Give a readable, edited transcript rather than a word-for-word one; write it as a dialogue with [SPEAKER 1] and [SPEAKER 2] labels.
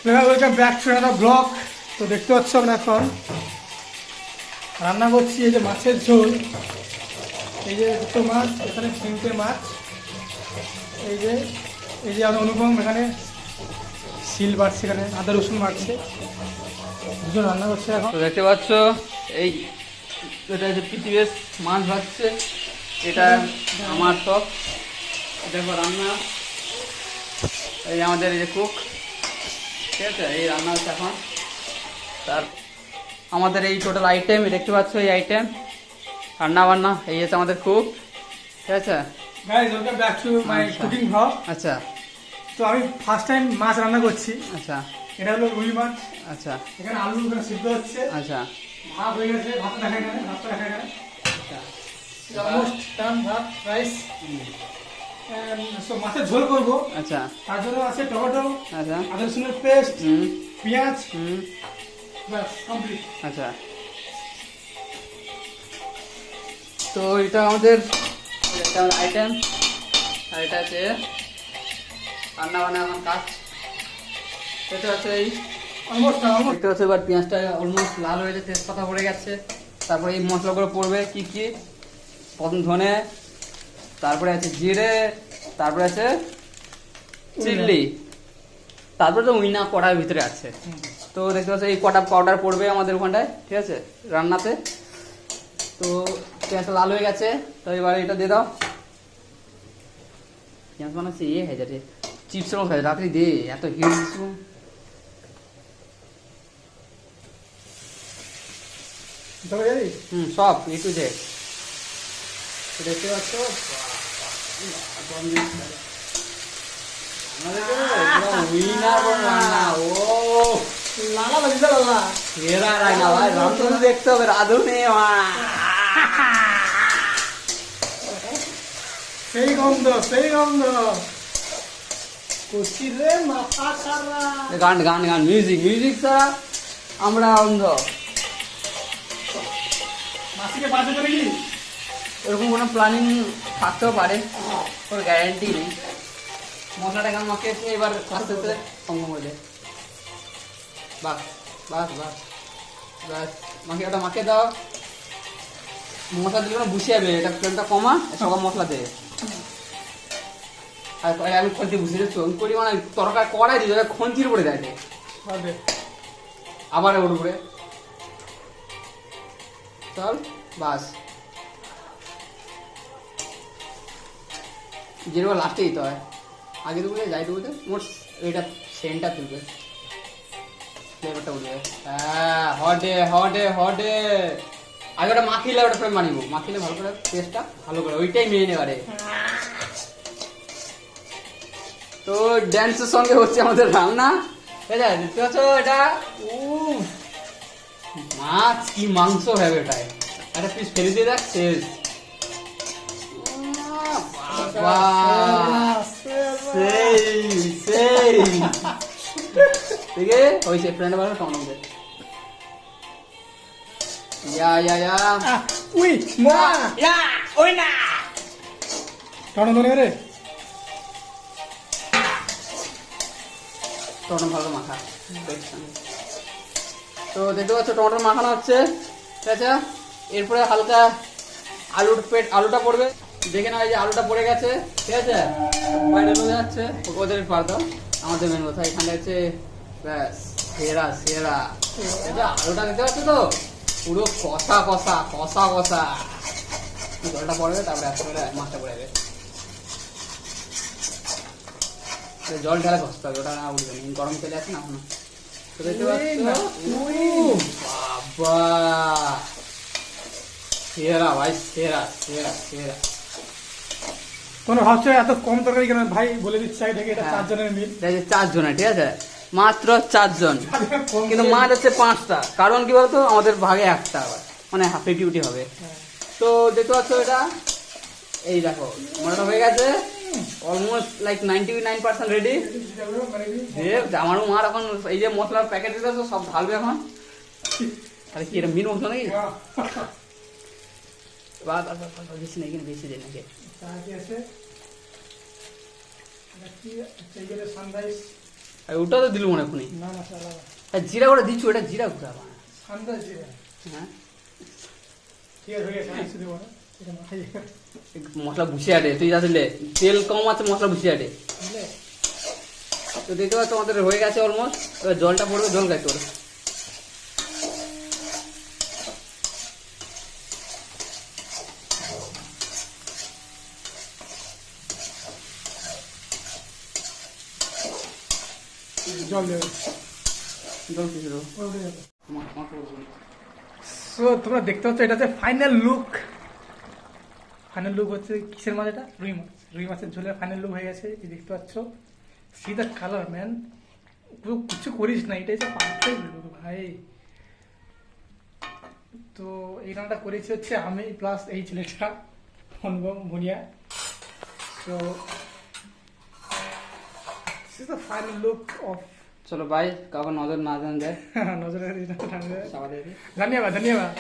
[SPEAKER 1] Welcome back to another blog. তো দেখতে পাচ্ছ আমরা এখন রান্না করছি এই যে মাছের ঝোল। এই যে দুটো মাছ, এখানে 3টে মাছ। এই যে আমার অনুপম এখানে শিল বাড়ছে, এখানে আদা রসুন বাড়ছে, দুজন রান্না করছে এখন।
[SPEAKER 2] তো দেখতে পাচ্ছ এই এটা হচ্ছে পৃথিবীর মাছ ভাজছে, এটা আমার টক। দেখো রান্না, এই আমাদের এই যে কুক, ঠিক আছে, এই রান্না হচ্ছে এখন। তার আমাদের এই টোটাল আইটেম দেখতে পাচ্ছ, এই আইটেম রান্না বান্না, এই হচ্ছে আমাদের কুক, ঠিক আছে।
[SPEAKER 1] Guys welcome back to my cooking blog.
[SPEAKER 2] আচ্ছা,
[SPEAKER 1] তো আমি ফার্স্ট টাইম মাছ রান্না করছি।
[SPEAKER 2] আচ্ছা,
[SPEAKER 1] এটা হলো রুই মাছ।
[SPEAKER 2] আচ্ছা,
[SPEAKER 1] এখানে আলু এখানে সিদ্ধ হচ্ছে।
[SPEAKER 2] আচ্ছা,
[SPEAKER 1] ভাত হয়ে গেছে, ভাত দেখা এখানে, ভাতটা দেখা এখানে।
[SPEAKER 2] আচ্ছা,
[SPEAKER 1] অলমোস্ট ডান, ভাত রাইস। মাছের ঝোল করবো,
[SPEAKER 2] আচ্ছা,
[SPEAKER 1] তার জন্য আছে টমেটো,
[SPEAKER 2] আচ্ছা,
[SPEAKER 1] আদা রসুনের পেস্ট,
[SPEAKER 2] হুম,
[SPEAKER 1] পেঁয়াজ,
[SPEAKER 2] হুম,
[SPEAKER 1] ব্যাস কমপ্লিট।
[SPEAKER 2] আচ্ছা। তো এটা আমাদের একটা আইটেম, আর এটা হচ্ছে রান্না বান্না এখন কাজ। এটা হচ্ছে এই
[SPEAKER 1] অলমোস্ট
[SPEAKER 2] দেখতে পাচ্ছ, এবার পেঁয়াজটা অলমোস্ট লাল হয়েছে, তেজপাতা পড়ে গেছে। তারপরে এই মশলাগুলো পড়বে কি কি, প্রথম ধনে, তারপরে আছে জিরে, তারপরে আছে চিল্লি, তারপরে তো উইনা কড়ার ভিতরে আছে। তো দেখতে পাচ্ছ এই কটা পাউডার পড়বে আমাদের ওখানটায়, ঠিক আছে, রান্নাতে। তো পেঁয়াজটা লাল হয়ে গেছে, তো এবার এটা দিয়ে দাও। পেঁয়াজ বানাচ্ছে ইয়ে হয়ে যাচ্ছে, চিপসের মতো খাচ্ছে, রাত্রি দে এত হিট দিচ্ছ। সব এ টু জেড দেখতে পাচ্ছ। দেখতে হবে রাধুনে,
[SPEAKER 1] সেই গন্ধ, সেই গন্ধ। কষিরে মাথা খারাপ।
[SPEAKER 2] গান গান গান, মিউজিক মিউজিক ছাড়া আমরা অন্ধ।
[SPEAKER 1] মাসিকে বাজে করে কি
[SPEAKER 2] এরকম কোনো প্ল্যানিং থাকতেও পারে, কোনো গ্যারেন্টি নেই। মশলাটা কেমন মাখিয়েছি, এবার আস্তে আস্তে সঙ্গম হয়ে যায়। বাস বাস বাস বাস, মাখিয়ে ওটা মাখিয়ে দাও। মশলা দিলে কোনো বুঝে যাবে, এটা ফ্লেমটা কমা, সব মশলা দেবে। আর আমি খন্তি বুঝে যাচ্ছ, আমি করি মানে তরকারি কড়াই দিয়ে যাবে, খন্তির উপরে দেয়, আবার ওর উপরে চল, বাস। যেরকম লাস্টে দিতে হয়, আগে দেবো যাই দেবো, মোট এটা সেন্টটা তুলবে, ফ্লেভারটা উঠবে। হ্যাঁ, হটে হটে হটে। আগে ওটা মাখিলে ওটা ফ্রেম বানিব, মাখিলে ভালো করে টেস্টটা ভালো করে, ওইটাই মেয়ে নেবারে। তো ড্যান্সের সঙ্গে হচ্ছে আমাদের রান্না, ঠিক আছে, দেখতে পাচ্ছ এটা। মাছ কি মাংস হবে, এটাই একটা পিস ফেলে দিয়ে দেখ, শেষ। সেই সেই ঠিক আছে, হয়েছে ফ্রেন্ড বানানো কেমন হবে। ইয়া ইয়া ইয়া
[SPEAKER 1] উই মা ইয়া ওই না কেমন মনে রে।
[SPEAKER 2] টমেটো ভালো মাখা, তো দেখতে পাচ্ছ টমেটো মাখানো হচ্ছে, ঠিক আছে। এরপরে হালকা আলুটা পড়বে, দেখে না, এই যে আলুটা পড়ে গেছে, ঠিক আছে, বাইরে বোঝা যাচ্ছে। ওদের পার দাও, আমাদের মেন কথা এখানে হচ্ছে ব্যাস সেরা সেরা। এটা আলুটা দেখতে পাচ্ছ তো, পুরো কষা কষা কষা কষা। জলটা পড়বে, তারপরে আসতে করে মাছটা পড়ে যাবে। জল ঢালা কষতে হবে, ওটা না উঠবে, গরম তেলে আছে না এখনো। তো দেখতে পাচ্ছ, বাবা সেরা ভাই, সেরা সেরা সেরা।
[SPEAKER 1] তোমরা ভাবছো এত কম তরকারি কেন, ভাই বলে দিচ্ছি আগে থেকে, এটা 4 জনের মিল।
[SPEAKER 2] 4 জনের, ঠিক আছে, মাত্র 4 জন, কিন্তু মাছ হচ্ছে 5টা। কারণ কি বলতো, আমাদের ভাগে একটা আবার মানে হাফ 50-50 হবে। তো দেখতে পাচ্ছ এটা, এই দেখো মোটাটা হয়ে গেছে, অলমোস্ট লাইক 99% রেডি। আমার মার এখন এই যে মশলার প্যাকেট দিতে সব ঢালবে এখন। তাহলে কি এটা মিন মশলা নাকি, বেশি নাকি, বেশি দিন নাকি।
[SPEAKER 1] সানরাইজ
[SPEAKER 2] আর ওটা তো দিল মনে এখনই।
[SPEAKER 1] না মাছটা আলাদা।
[SPEAKER 2] আর জিরা করে দিচ্ছ, এটা জিরা গুঁড়া বানা।
[SPEAKER 1] আন্দাজ জিরা।
[SPEAKER 2] হ্যাঁ,
[SPEAKER 1] ঠিক আছে, হয়ে গেছে, আর কিছু দেবো না। এটা মাথায় দিয়ে
[SPEAKER 2] মশলা বুঝিয়ে আটে তুই আসলে তেল কম আছে, মশলা বুঝিয়ে আটে।
[SPEAKER 1] দিলে?
[SPEAKER 2] তো দেখতে পাচ্ছ আমাদের হয়ে গেছে অলমোস্ট। এবার জলটা পড়বে, জল গাইতে পারে।
[SPEAKER 1] জল দেবে।
[SPEAKER 2] জল কিছু দেবো।
[SPEAKER 1] ওটা উঠে যাবে।
[SPEAKER 2] মশলা দেবো।
[SPEAKER 1] সো তোমরা দেখতে পাচ্ছ এটা হচ্ছে ফাইনাল লুক। ফাইনাল লুক হচ্ছে কিসের মাছ? এটা রুই মাছ। রুই মাছের ঝোলের ফাইনাল লুক হয়ে গেছে, এই দেখতে পাচ্ছ। সি দ্য কালার ম্যান, পুরো কিছু করিস না, এটাই হচ্ছে পারফেক্ট লুক ভাই। তো এই রান্নাটা করেছি হচ্ছে আমি প্লাস এই ছেলেটা অনুপম ভুনিয়া। তো this is the final look of
[SPEAKER 2] চলো ভাই, কাউকে নজর না দেন যায়।
[SPEAKER 1] নজরে
[SPEAKER 2] সাবাদে
[SPEAKER 1] ধন্যবাদ ধন্যবাদ।